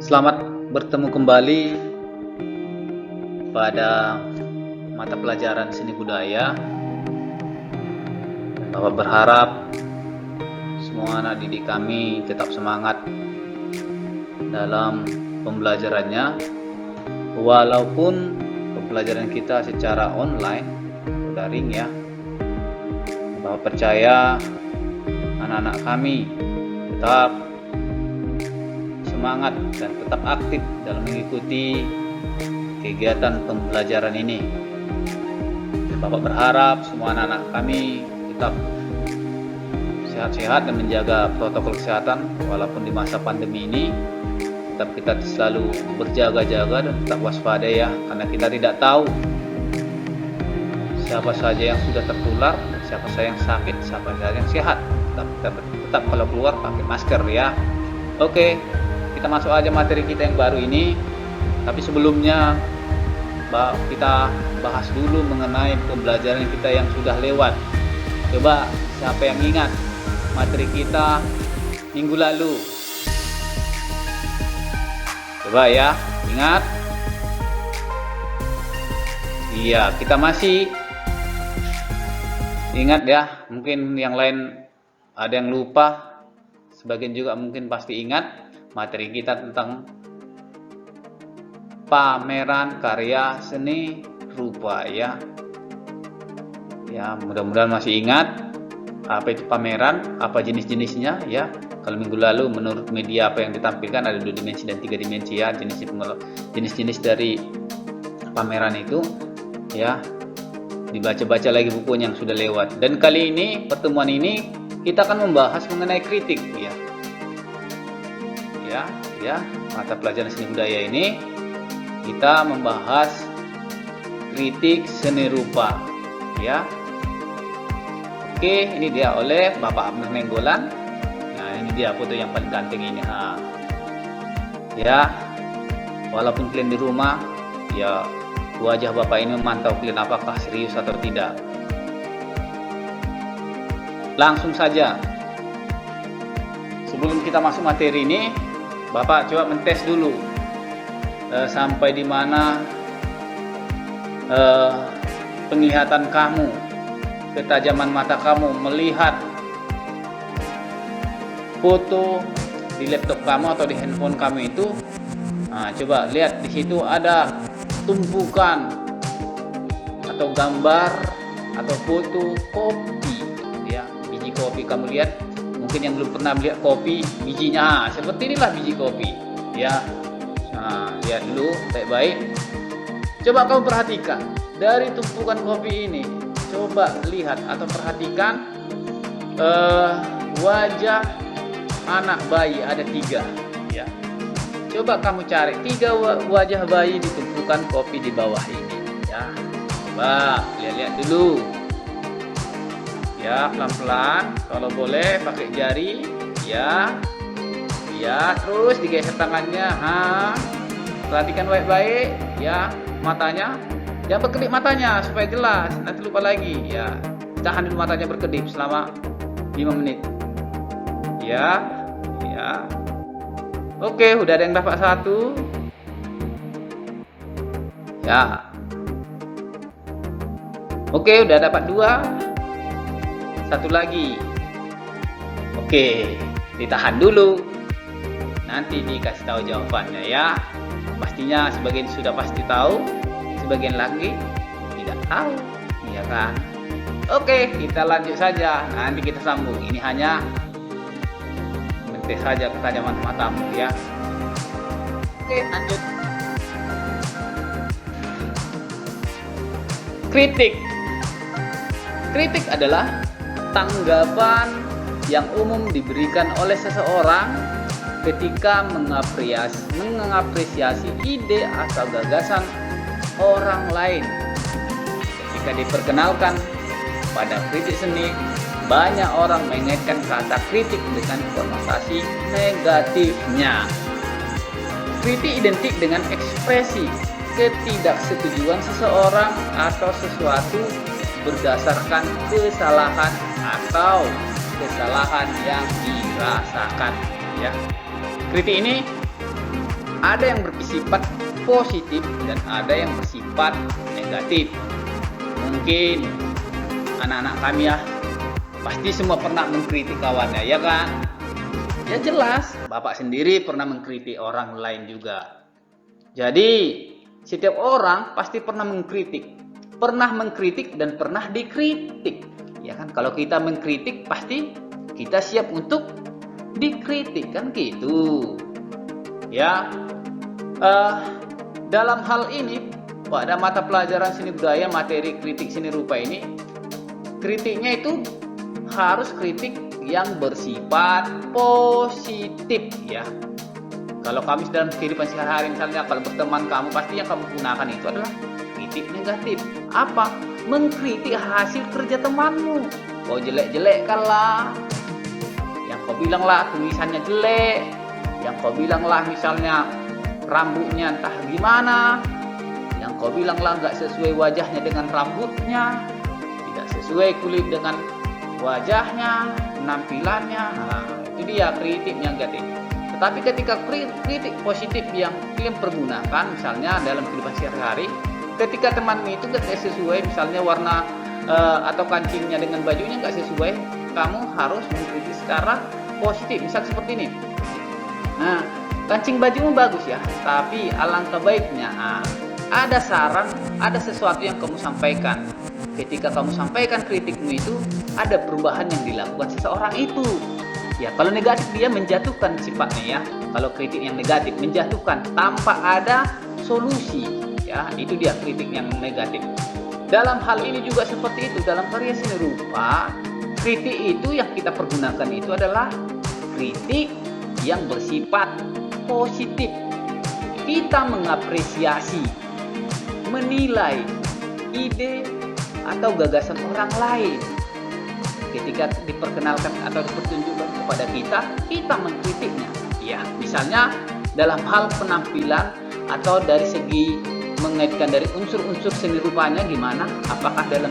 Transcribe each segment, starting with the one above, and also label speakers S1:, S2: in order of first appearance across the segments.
S1: Selamat bertemu kembali pada mata pelajaran seni budaya. Bapak berharap semua anak didik kami tetap semangat dalam pembelajarannya, walaupun pembelajaran kita secara online, daring ya. Bapak percaya anak-anak kami tetap semangat dan tetap aktif dalam mengikuti kegiatan pembelajaran ini. Bapak berharap semua anak-anak kami tetap sehat-sehat dan menjaga protokol kesehatan walaupun di masa pandemi ini. Tetap kita selalu berjaga-jaga dan tetap waspada ya, karena kita tidak tahu siapa saja yang sudah tertular, siapa saja yang sakit, siapa saja yang sehat. Tetap kalau keluar pakai masker ya. Oke, kita masuk aja materi kita yang baru ini. Tapi sebelumnya kita bahas dulu mengenai pembelajaran kita yang sudah lewat. Coba siapa yang ingat materi kita minggu lalu? Coba ya, ingat? Iya, kita masih ingat ya. Mungkin yang lain ada yang lupa, sebagian juga mungkin pasti ingat materi kita tentang pameran karya seni rupa ya. Ya, mudah-mudahan masih ingat apa itu pameran, apa jenis-jenisnya ya. Kalau minggu lalu menurut media apa yang ditampilkan ada 2 dimensi dan 3 dimensi ya, jenis-jenis dari pameran itu ya. Dibaca-baca lagi bukunya yang sudah lewat. Dan kali ini pertemuan ini kita akan membahas mengenai kritik ya. Ya, mata pelajaran seni budaya ini kita membahas kritik seni rupa ya. Oke, ini dia oleh Bapak Abner Nenggolan. Nah, ini dia foto yang paling ganteng ini. Ya, walaupun kalian di rumah, ya wajah Bapak ini memantau kalian apakah serius atau tidak. Langsung saja. Sebelum kita masuk materi ini, Bapak coba mentes dulu sampai di mana penglihatan kamu, ketajaman mata kamu melihat foto di laptop kamu atau di handphone kamu itu. Nah, coba lihat di situ ada tumpukan atau gambar atau foto kopi ya, biji kopi. Kamu lihat, mungkin yang belum pernah melihat kopi, bijinya seperti inilah biji kopi ya. Nah, lihat dulu baik-baik. Coba kamu perhatikan dari tumpukan kopi ini. Coba lihat atau perhatikan wajah anak bayi ada 3 ya. Coba kamu cari 3 wajah bayi di tumpukan kopi di bawah ini ya. Coba lihat-lihat dulu ya, pelan-pelan, kalau boleh pakai jari ya. Ya, terus digeser tangannya. Perhatikan baik-baik ya, matanya jangan berkedip matanya supaya jelas, nanti lupa lagi ya. Tahan dulu matanya berkedip selama 5 menit ya. Oke, udah ada yang dapat 1 ya. Oke, udah dapat 2, 1 lagi. Oke, ditahan dulu, nanti dikasih tahu jawabannya ya. Pastinya sebagian sudah pasti tahu, sebagian lagi tidak tahu ya kan. Oke, kita lanjut saja, nanti kita sambung. Ini hanya mentes saja ketajaman matamu ya. Oke, lanjut. Kritik adalah tanggapan yang umum diberikan oleh seseorang ketika mengapresiasi ide atau gagasan orang lain. Ketika diperkenalkan pada kritik seni, banyak orang mengaitkan kata kritik dengan konotasi negatifnya. Kritik identik dengan ekspresi ketidaksetujuan seseorang atau sesuatu berdasarkan kesalahan atau kesalahan yang dirasakan ya. Kritik ini ada yang bersifat positif dan ada yang bersifat negatif. Mungkin anak-anak kami ya, pasti semua pernah mengkritik kawannya, ya kan? Ya jelas, Bapak sendiri pernah mengkritik orang lain juga. Jadi, setiap orang pasti pernah mengkritik dan pernah dikritik. Ya kan? Kalau kita mengkritik, pasti kita siap untuk dikritik, kan gitu. Ya, dalam hal ini pada mata pelajaran seni budaya materi kritik seni rupa ini, kritiknya itu harus kritik yang bersifat positif ya. Kalau kami dalam kehidupan sehari-hari, misalnya kalau berteman kamu, pasti yang kamu gunakan itu adalah kritik negatif. Apa? Mengkritik hasil kerja temanmu. Kau jelek-jelekkan lah, yang kau bilang lah tulisannya jelek, yang kau bilang lah misalnya rambutnya entah gimana, yang kau bilang lah nggak sesuai wajahnya dengan rambutnya, tidak sesuai kulit dengan wajahnya, penampilannya. Nah, itu dia kritik negatif. Tetapi ketika kritik positif yang kalian pergunakan, misalnya dalam kehidupan sehari-hari, ketika temanmu itu nggak sesuai, misalnya warna atau kancingnya dengan bajunya nggak sesuai, kamu harus mengkritik secara positif. Misal seperti ini, nah, kancing bajumu bagus ya, tapi alangkah baiknya ada saran, ada sesuatu yang kamu sampaikan. Ketika kamu sampaikan kritikmu itu, ada perubahan yang dilakukan seseorang itu. Ya, kalau negatif dia menjatuhkan sifatnya ya. Kalau kritik yang negatif menjatuhkan tanpa ada solusi. Ya, itu dia kritik yang negatif. Dalam hal ini juga seperti itu. Dalam karya seni rupa, kritik itu yang kita pergunakan itu adalah kritik yang bersifat positif. Kita mengapresiasi, menilai ide atau gagasan orang lain. Ketika diperkenalkan atau dipertunjukkan kepada kita mengkritiknya. Ya, misalnya dalam hal penampilan atau dari segi mengaitkan dari unsur-unsur seni rupanya gimana, apakah dalam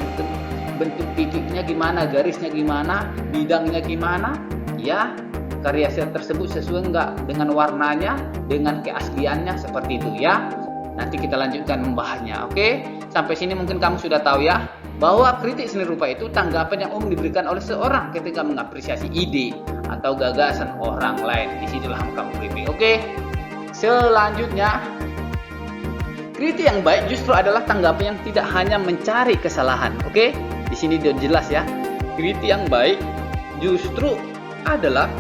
S1: bentuk titiknya gimana, garisnya gimana, bidangnya gimana, ya karya tersebut sesuai enggak dengan warnanya, dengan keasliannya, seperti itu ya. Nanti kita lanjutkan membahasnya. Oke, sampai sini mungkin kamu sudah tahu ya, bahwa kritik seni rupa itu tanggapan yang umum diberikan oleh seorang ketika mengapresiasi ide atau gagasan orang lain. Disitulah kamu kritik. Oke, selanjutnya, kritik yang baik justru adalah tanggapan yang tidak hanya mencari kesalahan. Oke, di sini sudah jelas ya. Kritik yang baik justru adalah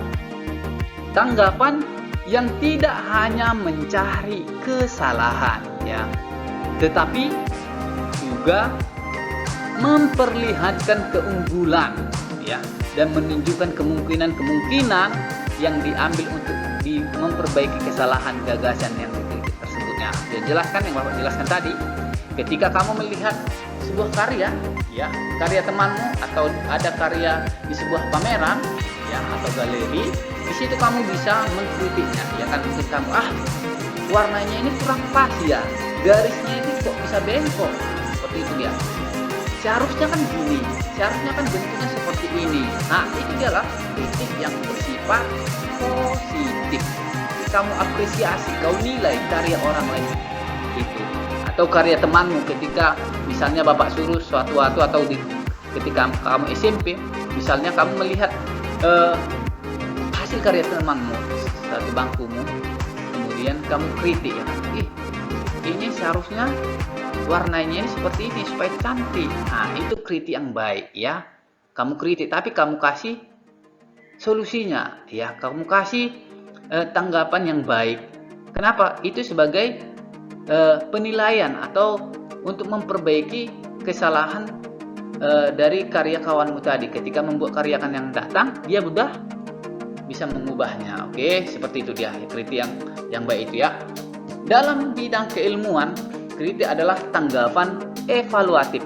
S1: tanggapan yang tidak hanya mencari kesalahan ya, tetapi juga memperlihatkan keunggulan ya, dan menunjukkan kemungkinan-kemungkinan yang diambil untuk memperbaiki kesalahan gagasan yang tersebutnya. Ya, jelaskan yang Bapak jelaskan tadi. Ketika kamu melihat sebuah karya ya, karya temanmu atau ada karya di sebuah pameran ya atau galeri, di situ kamu bisa mengkritiknya ya kan. Mungkin kamu warnanya ini kurang pas ya, garisnya ini kok bisa bengkok, seperti itu ya. Seharusnya kan gini, seharusnya kan bentuknya seperti ini. Nah, itu adalah kritik yang bersifat positif. Kamu apresiasi, kau nilai karya orang lain itu, atau karya temanmu. Ketika misalnya Bapak suruh suatu atau ketika kamu SMP, misalnya kamu melihat hasil karya temanmu satu bangkumu, kemudian kamu kritik ya, ini seharusnya warnanya ini seperti ini supaya cantik. Nah, itu kritik yang baik ya. Kamu kritik tapi kamu kasih solusinya ya, kamu kasih tanggapan yang baik. Kenapa? Itu sebagai penilaian atau untuk memperbaiki kesalahan dari karya kawanmu tadi. Ketika membuat karya yang datang, dia mudah bisa mengubahnya. Oke, seperti itu dia kritik yang baik itu ya. Dalam bidang keilmuan, kritik adalah tanggapan evaluatif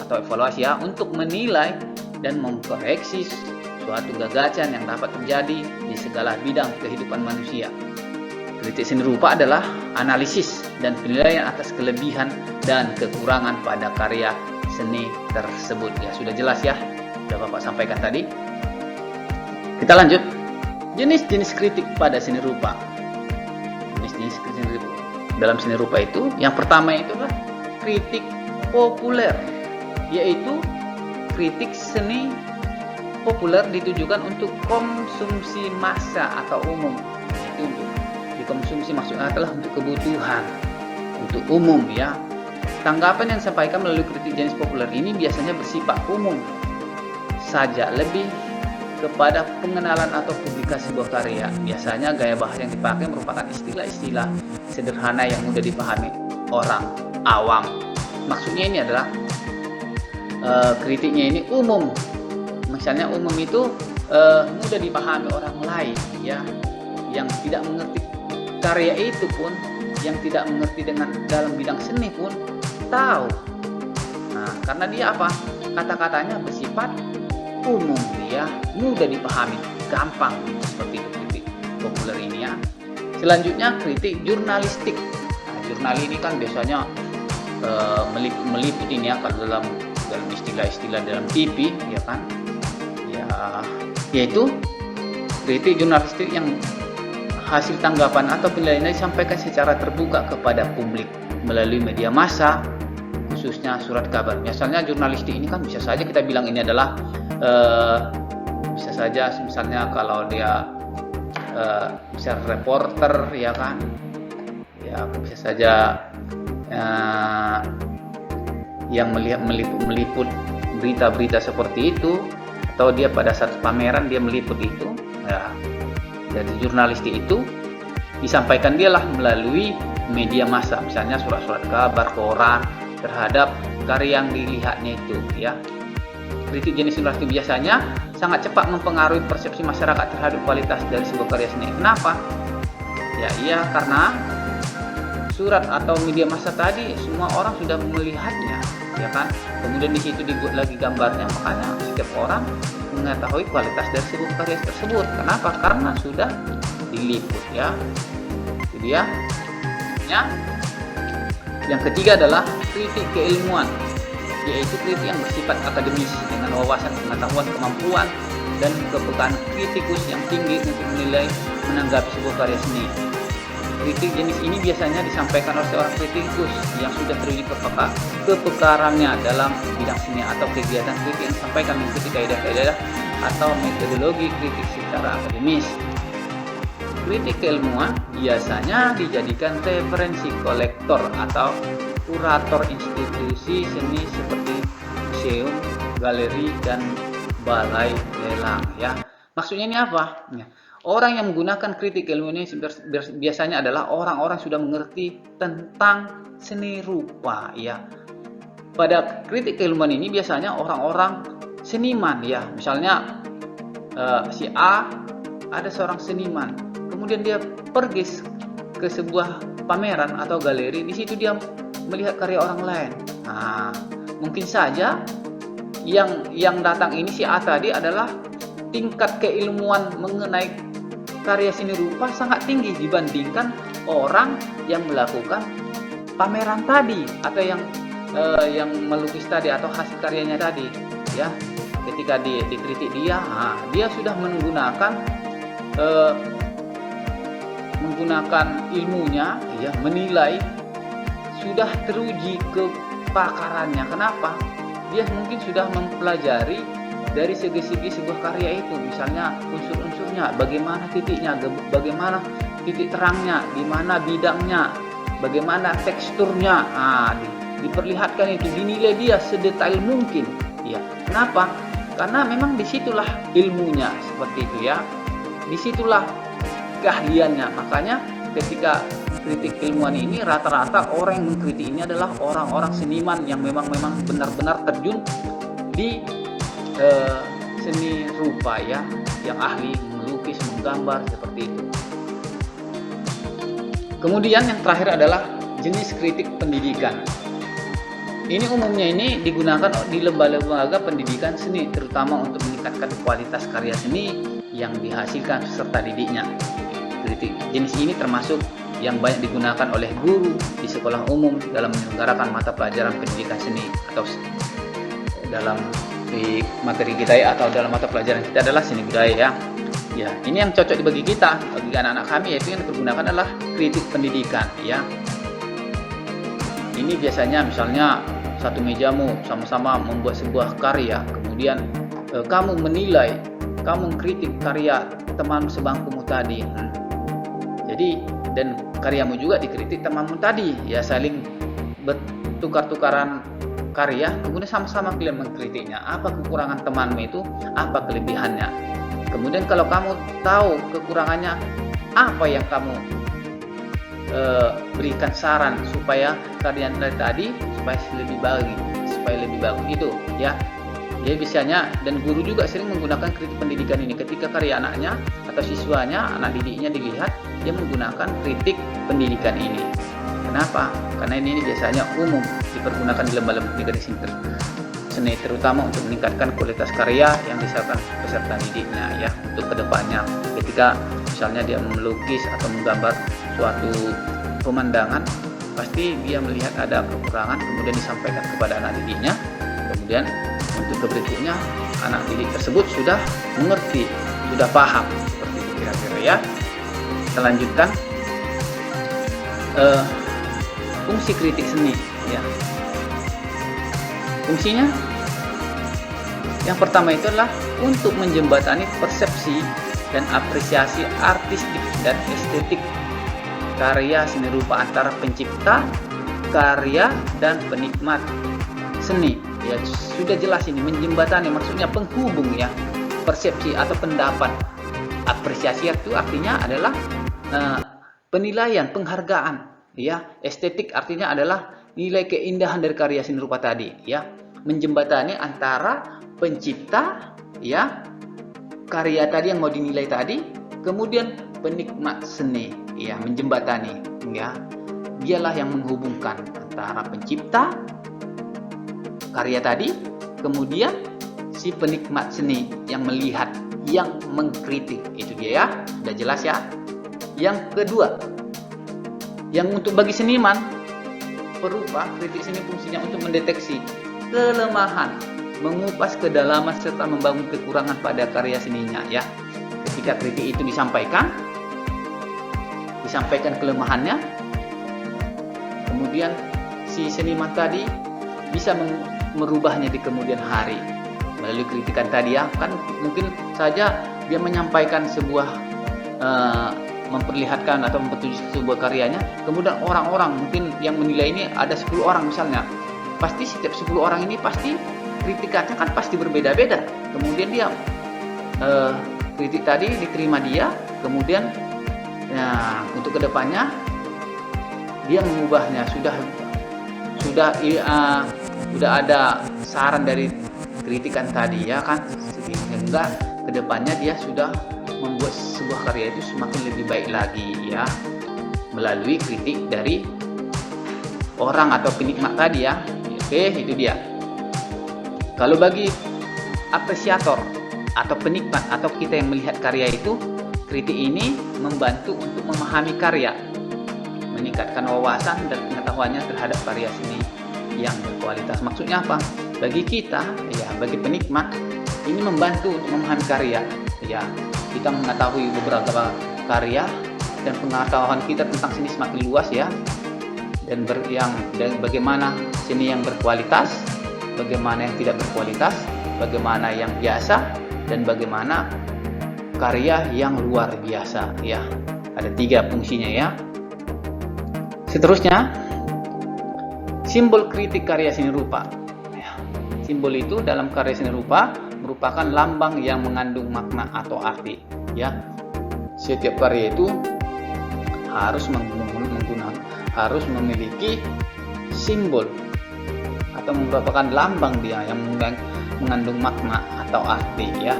S1: atau evaluasi ya, untuk menilai dan mengkoreksi suatu gagasan yang dapat terjadi di segala bidang kehidupan manusia. Kritik seni rupa adalah analisis dan penilaian atas kelebihan dan kekurangan pada karya seni tersebut. Ya, sudah jelas ya, sudah Bapak sampaikan tadi. Kita lanjut. Jenis-jenis kritik pada seni rupa. jenis dalam seni rupa itu. Yang pertama itu adalah kritik populer, yaitu kritik seni populer ditujukan untuk konsumsi massa atau umum. Itu untuk dikonsumsi, maksudnya adalah untuk kebutuhan, untuk umum ya. Tanggapan yang disampaikan melalui kritik jenis populer ini biasanya bersifat umum saja, lebih kepada pengenalan atau publikasi sebuah karya. Biasanya gaya bahasa yang dipakai merupakan istilah-istilah sederhana yang mudah dipahami orang awam. Maksudnya ini adalah kritiknya ini umum. Misalnya umum itu mudah dipahami orang lain ya, yang tidak mengerti karya itu pun, yang tidak mengerti dengan dalam bidang seni pun tahu. Nah, karena dia apa? Kata-katanya bersifat umum, dia mudah dipahami, gampang gitu, seperti itu kritik populer ini ya. Selanjutnya kritik jurnalistik. Nah, jurnal ini kan biasanya meliput ini ya, kalau dalam istilah-istilah dalam TV ya kan, ya, yaitu kritik jurnalistik yang hasil tanggapan atau penilaian disampaikan secara terbuka kepada publik melalui media massa, khususnya surat kabar. Misalnya jurnalistik ini kan bisa saja kita bilang ini adalah bisa saja misalnya kalau dia bisa reporter ya kan, ya bisa saja yang meliput berita-berita seperti itu, atau dia pada saat pameran dia meliput itu ya. Jadi jurnalistik itu disampaikan dialah melalui media massa, misalnya surat-surat kabar, koran, terhadap karya yang dilihatnya itu ya. Kritik jenis jurnalistik biasanya sangat cepat mempengaruhi persepsi masyarakat terhadap kualitas dari sebuah karya seni. Kenapa? Ya iya, karena surat atau media massa tadi semua orang sudah melihatnya ya kan. Kemudian di situ dibuat lagi gambarnya, makanya setiap orang mengetahui kualitas dari sebuah karya tersebut. Kenapa? Karena sudah diliput ya. Itu dia. Ya. Yang ketiga adalah kritik keilmuan, yaitu kritik yang bersifat akademis dengan wawasan pengetahuan, kemampuan, dan kepekaan kritikus yang tinggi untuk menilai, menanggapi sebuah karya seni. Kritik jenis ini biasanya disampaikan oleh seorang kritikus yang sudah teruji kepekarannya dalam bidang seni atau kegiatan kritik yang disampaikan mengikuti kaidah-kaidah atau metodologi kritik secara akademis. Kritik keilmuan biasanya dijadikan referensi kolektor atau kurator institusi seni seperti museum, galeri, dan balai lelang ya. Maksudnya ini apa? Ya. Orang yang menggunakan kritik keilmuan ini biasanya adalah orang-orang sudah mengerti tentang seni rupa ya. Pada kritik keilmuan ini biasanya orang-orang seniman ya. Misalnya si A ada seorang seniman, kemudian dia pergi ke sebuah pameran atau galeri, di situ dia melihat karya orang lain. Nah, mungkin saja yang datang ini si A tadi adalah tingkat keilmuan mengenai karya seni rupa sangat tinggi dibandingkan orang yang melakukan pameran tadi atau yang melukis tadi atau hasil karyanya tadi ya. Ketika dikritik dia sudah menggunakan ilmunya ya, menilai, sudah teruji kepakarannya. Kenapa? Dia mungkin sudah mempelajari dari segi-segi sebuah karya itu, misalnya unsur-unsurnya, bagaimana titiknya, bagaimana titik terangnya, di mana bidangnya, bagaimana teksturnya, diperlihatkan itu, dinilai dia sedetail mungkin ya. Kenapa? Karena memang disitulah ilmunya seperti itu ya, disitulah keahliannya. Makanya ketika kritik ilmuwan ini rata-rata orang yang mengkritik ini adalah orang-orang seniman yang memang benar-benar terjun di seni rupa ya, yang ahli melukis, menggambar seperti itu. Kemudian yang terakhir adalah jenis kritik pendidikan. Ini umumnya ini digunakan di lembaga-lembaga pendidikan seni, terutama untuk meningkatkan kualitas karya seni yang dihasilkan peserta didiknya. Kritik jenis ini termasuk yang banyak digunakan oleh guru di sekolah umum dalam menyelenggarakan mata pelajaran pendidikan seni, atau dalam di materi kita ya, atau dalam mata pelajaran kita adalah seni budaya ya. Ya, ini yang cocok bagi kita, bagi anak-anak kami, yaitu yang dipergunakan adalah kritik pendidikan, ya. Ini biasanya misalnya satu mejamu sama-sama membuat sebuah karya, kemudian kamu menilai, kamu mengkritik karya teman sebangkumu tadi. Jadi dan karyamu juga dikritik temanmu tadi, ya, saling bertukar-tukaran karya, kemudian sama-sama kalian mengkritiknya. Apa kekurangan temanmu itu, apa kelebihannya. Kemudian kalau kamu tahu kekurangannya, apa yang kamu berikan saran supaya karya tadi supaya lebih bagus itu, ya. Jadi biasanya, dan guru juga sering menggunakan kritik pendidikan ini ketika karya anaknya atau siswanya, anak didiknya dilihat, dia menggunakan kritik pendidikan ini. Kenapa? Karena ini biasanya umum dipergunakan di lembaga pendidikan seni, terutama untuk meningkatkan kualitas karya yang disampaikan peserta didiknya, ya, untuk kedepannya. Ketika misalnya dia melukis atau menggambar suatu pemandangan, pasti dia melihat ada kekurangan, kemudian disampaikan kepada anak didiknya. Kemudian untuk berikutnya anak didik tersebut sudah mengerti, sudah paham, seperti itu kira-kira, ya. Kita lanjutkan fungsi kritik seni, ya. Fungsinya yang pertama itu adalah untuk menjembatani persepsi dan apresiasi artistik dan estetik karya seni rupa antara pencipta karya dan penikmat seni. Ya, sudah jelas ini menjembatani, maksudnya penghubung, ya, persepsi atau pendapat. Apresiasi itu artinya adalah penilaian, penghargaan, ya. Estetik artinya adalah nilai keindahan dari karya seni rupa tadi, ya. Menjembatani antara pencipta, ya, karya tadi yang mau dinilai tadi, kemudian penikmat seni, ya, menjembatani, ya. Dialah yang menghubungkan antara pencipta karya tadi, kemudian si penikmat seni yang melihat, yang mengkritik. Itu dia, ya. Sudah jelas, ya. Yang kedua, yang untuk bagi seniman perupa, kritik seni fungsinya untuk mendeteksi kelemahan, mengupas kedalaman serta membangun kekurangan pada karya seninya, ya. Ketika kritik itu disampaikan kelemahannya, kemudian si seniman tadi bisa merubahnya di kemudian hari melalui kritikan tadi, ya. Kan mungkin saja dia menyampaikan sebuah memperlihatkan atau mempertunjukkan sebuah karyanya, kemudian orang-orang mungkin yang menilai ini ada 10 orang misalnya, pasti setiap 10 orang ini pasti kritikannya kan pasti berbeda-beda. Kemudian dia kritik tadi diterima dia, kemudian ya, untuk kedepannya dia mengubahnya, sudah ada saran dari kritikan tadi, ya kan, sehingga kedepannya dia sudah membuat sebuah karya itu semakin lebih baik lagi, ya, melalui kritik dari orang atau penikmat tadi, ya. Oke, itu dia. Kalau bagi apresiator atau penikmat atau kita yang melihat karya itu, kritik ini membantu untuk memahami karya, meningkatkan wawasan dan pengetahuannya terhadap karya seni yang berkualitas. Maksudnya apa? Bagi kita, ya, bagi penikmat, ini membantu untuk memahami karya, ya. Kita mengetahui beberapa karya dan pengetahuan kita tentang seni semakin luas, ya. Dan bagaimana seni yang berkualitas, bagaimana yang tidak berkualitas, bagaimana yang biasa, dan bagaimana karya yang luar biasa, ya. Ada 3 fungsinya, ya. Seterusnya, simbol kritik karya seni rupa. Simbol itu dalam karya seni rupa merupakan lambang yang mengandung makna atau arti, ya. Setiap karya itu harus memiliki simbol atau merupakan lambang dia yang mengandung makna atau arti, ya.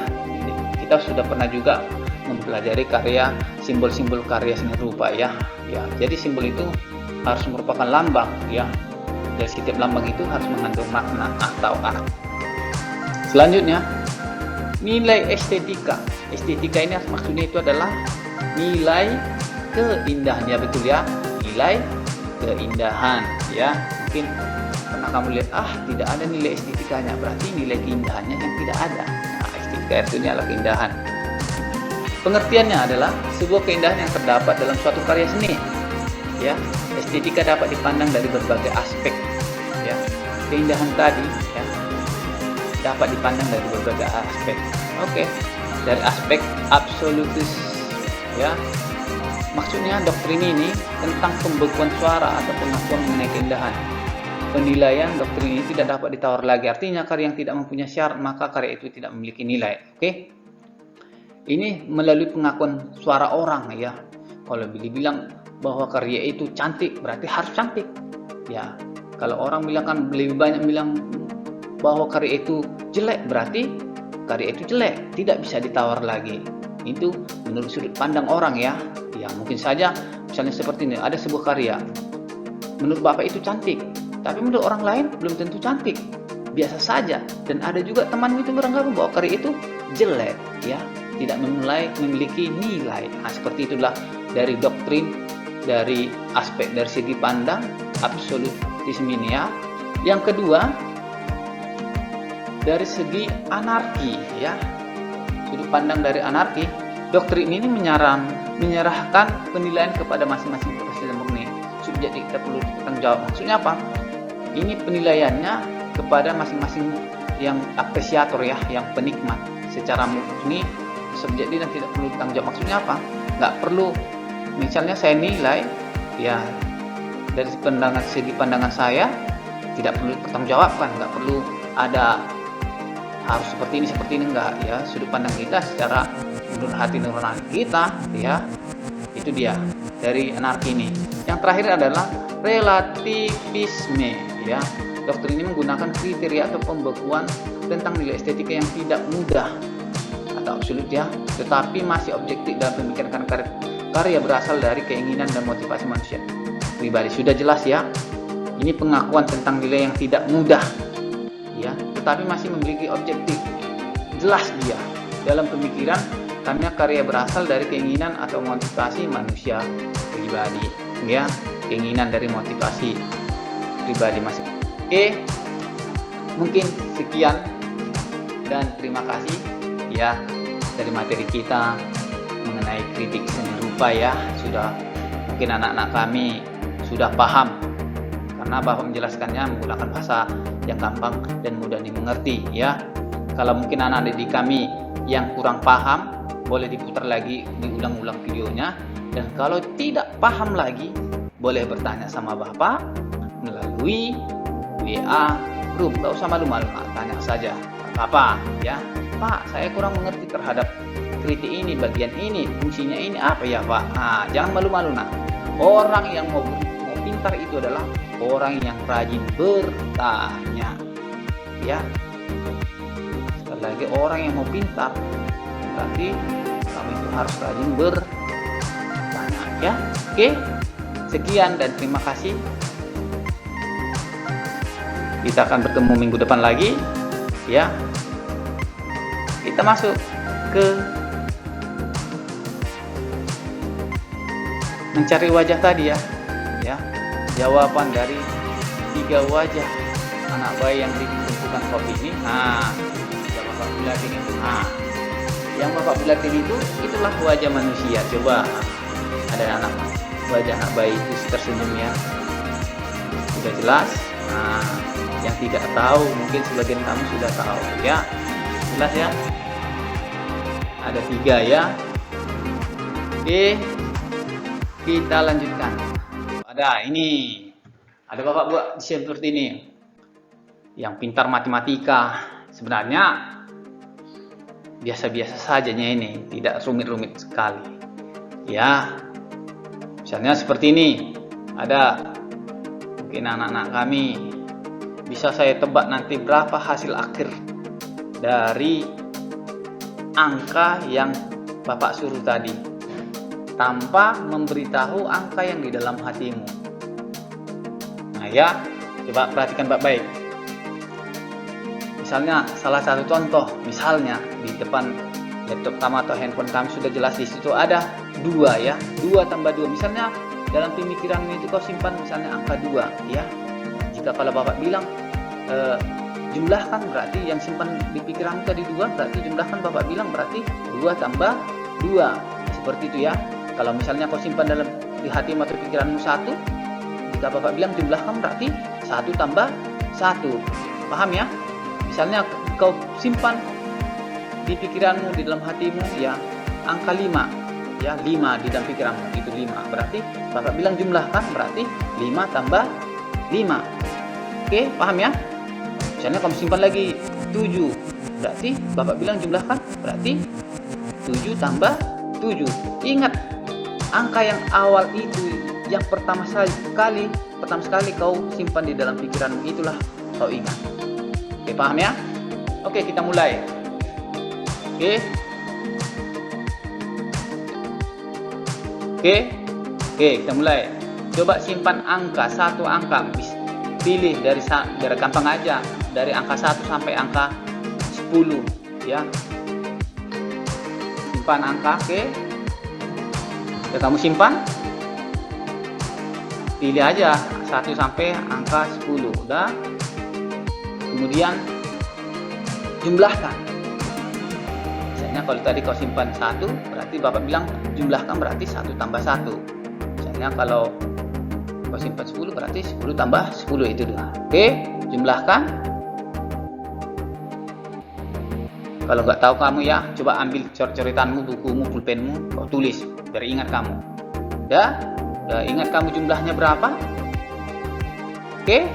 S1: Kita sudah pernah juga mempelajari karya simbol-simbol karya seni rupa, ya. Jadi simbol itu harus merupakan lambang, ya. Dan setiap lambang itu harus mengandung makna atau arti. Selanjutnya, nilai estetika. Estetika ini maksudnya itu adalah nilai keindahan, ya, betul, ya. Nilai keindahan, ya. Mungkin pernah kamu lihat, tidak ada nilai estetikanya, berarti nilai keindahannya yang tidak ada. Nah, estetika itu adalah keindahan. Pengertiannya adalah sebuah keindahan yang terdapat dalam suatu karya seni. Ya, estetika dapat dipandang dari berbagai aspek. Ya, keindahan tadi ya dapat dipandang dari berbagai aspek. Oke, dari aspek absolutis. Ya, maksudnya doktrin ini tentang pembekuan suara atau pengakuan mengenai keindahan. Penilaian doktrin ini tidak dapat ditawar lagi. Artinya karya yang tidak mempunyai syarat maka karya itu tidak memiliki nilai. Oke. Ini melalui pengakuan suara orang ya. Kalau dibilang bahwa karya itu cantik berarti harus cantik. Ya. Kalau orang bilang kan lebih banyak bilang bahwa karya itu jelek berarti karya itu jelek, tidak bisa ditawar lagi. Itu menurut sudut pandang orang ya. Ya, mungkin saja misalnya seperti ini, ada sebuah karya menurut Bapak itu cantik, tapi menurut orang lain belum tentu cantik. Biasa saja. Dan ada juga teman itu beranggapan bahwa karya itu jelek ya, tidak memiliki nilai. Nah, seperti itulah dari doktrin, dari aspek dari segi pandang absolutisme ini ya. Yang kedua, dari segi anarki ya. Sudut pandang dari anarki, doktrin ini menyerahkan penilaian kepada masing-masing proses murni. Subjektif kita perlu bertanggung jawab. Maksudnya apa? Ini penilaiannya kepada masing-masing yang apresiator ya, yang penikmat. Secara murni subjektif dan tidak perlu bertanggung jawab. Maksudnya apa? Nggak perlu, misalnya saya nilai ya dari segi pandangan saya tidak perlu bertanggungjawabkan, nggak perlu ada harus seperti ini enggak ya. Sudut pandang kita secara menurut hati nurani kita ya. Itu dia dari anarki ini. Yang terakhir adalah relativisme ya. Doktrin ini menggunakan kriteria atau pembekuan tentang nilai estetika yang tidak mudah atau absolut ya, tetapi masih objektif dalam pemikiran karya berasal dari keinginan dan motivasi manusia pribadi. Sudah jelas ya. Ini pengakuan tentang nilai yang tidak mudah ya, tetapi masih memiliki objektif. Jelas dia dalam pemikiran karena karya berasal dari keinginan atau motivasi manusia pribadi ya, keinginan dari motivasi pribadi masing. Oke, mungkin sekian dan terima kasih ya dari materi kita mengenai kritik seni rupa ya. Sudah mungkin anak-anak kami sudah paham karena Bapak menjelaskannya menggunakan bahasa yang gampang dan mudah dimengerti ya. Kalau mungkin anak didik kami yang kurang paham, boleh diputar lagi, diulang-ulang videonya. Dan kalau tidak paham lagi, boleh bertanya sama Bapak melalui WA grup. Gak usah malu-malu, tanya saja apa ya. Pak, saya kurang mengerti terhadap kritik ini, bagian ini, fungsinya ini apa ya Pak. Nah, jangan malu-malu nak. Orang yang mau pintar itu adalah orang yang rajin bertanya ya. Sekali lagi, orang yang mau pintar berarti kamu itu harus rajin bertanya ya. Oke, sekian dan terima kasih. Kita akan bertemu minggu depan lagi ya. Kita masuk ke mencari wajah tadi ya. Jawaban dari 3 wajah anak bayi yang ditentukan kopi ini. Nah, yang Bapak bulatin itu. Nah, yang Bapak bulatin itu itulah wajah manusia. Coba ada wajah anak bayi itu tersenyum ya. Sudah jelas. Nah, yang tidak tahu mungkin sebagian kamu sudah tahu ya. Jelas ya. Ada 3 ya. Oke, kita lanjutkan. Ada Bapak buat seperti ini, yang pintar matematika. Sebenarnya biasa-biasa sajanya ini, tidak rumit-rumit sekali ya. Misalnya seperti ini, ada mungkin anak-anak kami bisa saya tebak nanti berapa hasil akhir dari angka yang Bapak suruh tadi, tanpa memberitahu angka yang di dalam hatimu. Nah ya, coba perhatikan baik-baik. Misalnya salah satu contoh, misalnya di depan laptop kamu atau handphone kamu sudah jelas di situ ada 2 ya, 2 tambah 2. Misalnya dalam pemikiran itu kau simpan misalnya angka 2 ya. Jika kalau Bapak bilang jumlahkan, berarti yang simpan di pikiran tadi 2, berarti jumlahkan Bapak bilang berarti 2 tambah 2. Seperti itu ya. Kalau misalnya kau simpan dalam di hatimu atau pikiranmu 1, jika Bapak bilang jumlahkan berarti 1 tambah 1. Paham ya? Misalnya kau simpan di pikiranmu, di dalam hatimu ya angka 5 ya, 5 di dalam pikiranmu itu 5, berarti Bapak bilang jumlahkan berarti 5 tambah 5. Oke, paham ya? Misalnya kamu simpan lagi 7, berarti Bapak bilang jumlahkan berarti 7 tambah 7. Ingat, angka yang awal itu yang pertama sekali kau simpan di dalam pikiranmu, itulah kau ingat. Oke, paham ya? Oke, kita mulai. Oke, kita mulai. Coba simpan angka, satu angka. Pilih dari gampang aja, dari angka 1 sampai angka 10 ya. Simpan angka, oke. Ya, kamu simpan. Pilih aja 1 sampai angka 10, udah. Kemudian jumlahkan. Misalnya kalau tadi kau simpan 1, berarti Bapak bilang jumlahkan berarti 1 tambah 1. Misalnya kalau kau simpan 10, berarti 10 tambah 10 itu 2. Oke, jumlahkan. Kalau nggak tahu kamu ya, coba ambil coret-coretanmu, bukumu, pulpenmu, kau tulis biar ingat kamu. Udah ingat kamu jumlahnya berapa? Oke,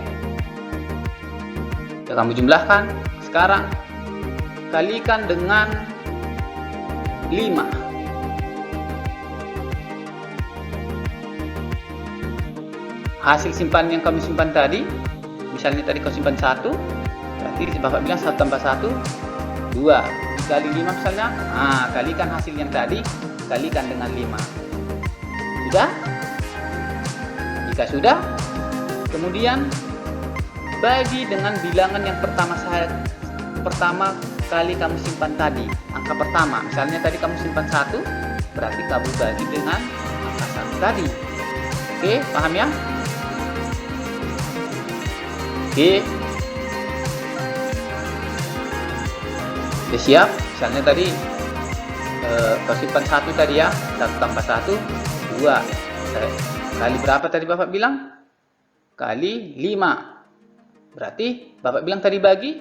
S1: udah kamu jumlahkan. Sekarang kalikan dengan 5. Hasil simpan yang kami simpan tadi, misalnya tadi kau simpan 1, berarti Bapak bilang 1 tambah 1 2. Dikali 5 misalnya, kalikan hasil yang tadi, kalikan dengan 5. Sudah? Jika sudah, kemudian bagi dengan bilangan yang pertama kali kamu simpan tadi, angka pertama. Misalnya tadi kamu simpan 1, berarti kamu bagi dengan angka 1 tadi. Oke, paham ya? Oke, udah siap. Misalnya tadi kau simpan 1 tadi ya, 1 tambah 1 2. Kali berapa tadi Bapak bilang? Kali 5. Berarti Bapak bilang tadi bagi,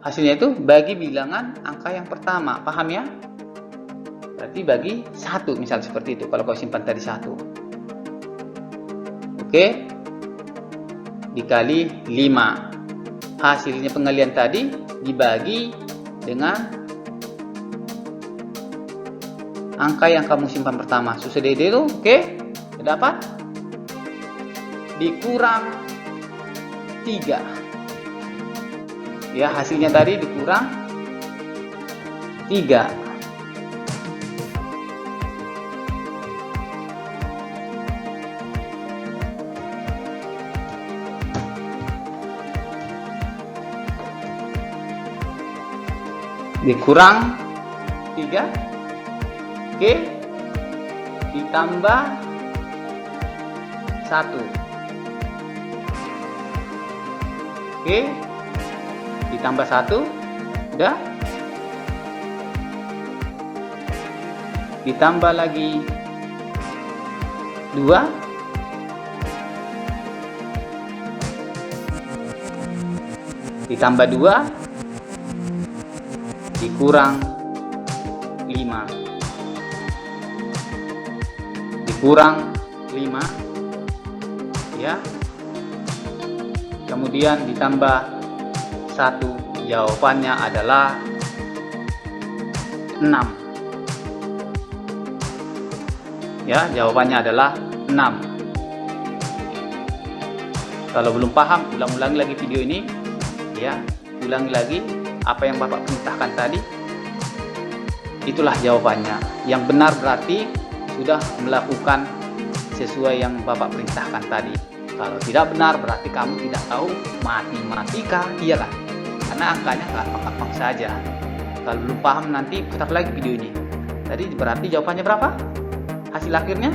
S1: hasilnya itu bagi bilangan angka yang pertama. Paham ya? Berarti bagi 1, misal seperti itu kalau kau simpan tadi 1. Oke, dikali 5. Hasilnya pengalian tadi dibagi dengan angka yang kamu simpan pertama. Susah deh itu, oke? Dapat? Dikurang 3. Ya, hasilnya tadi dikurang 3. Dikurang 3, oke, ditambah 1, oke, ditambah 1, udah, ditambah lagi 2, ditambah 2, dikurang 5, dikurang 5 ya, kemudian ditambah 1, jawabannya adalah 6 ya, jawabannya adalah 6. Kalau belum paham, ulang-ulangi lagi video ini ya, ulangi lagi apa yang Bapak perintahkan tadi. Itulah jawabannya. Yang benar berarti sudah melakukan sesuai yang Bapak perintahkan tadi. Kalau tidak benar berarti kamu tidak tahu matematika, iyalah. Karena angkanya gampang-gampang saja. Kalau belum paham nanti putar lagi video ini. Tadi berarti jawabannya berapa? Hasil akhirnya?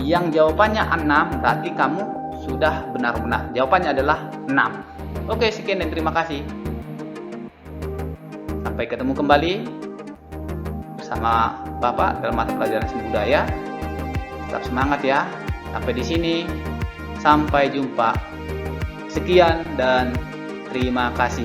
S1: Yang jawabannya 6, berarti kamu sudah benar-benar. Jawabannya adalah 6. Oke, sekian dan terima kasih. Sampai ketemu kembali bersama Bapak dalam mata pelajaran seni budaya. Tetap semangat ya. Sampai di sini. Sampai jumpa. Sekian dan terima kasih.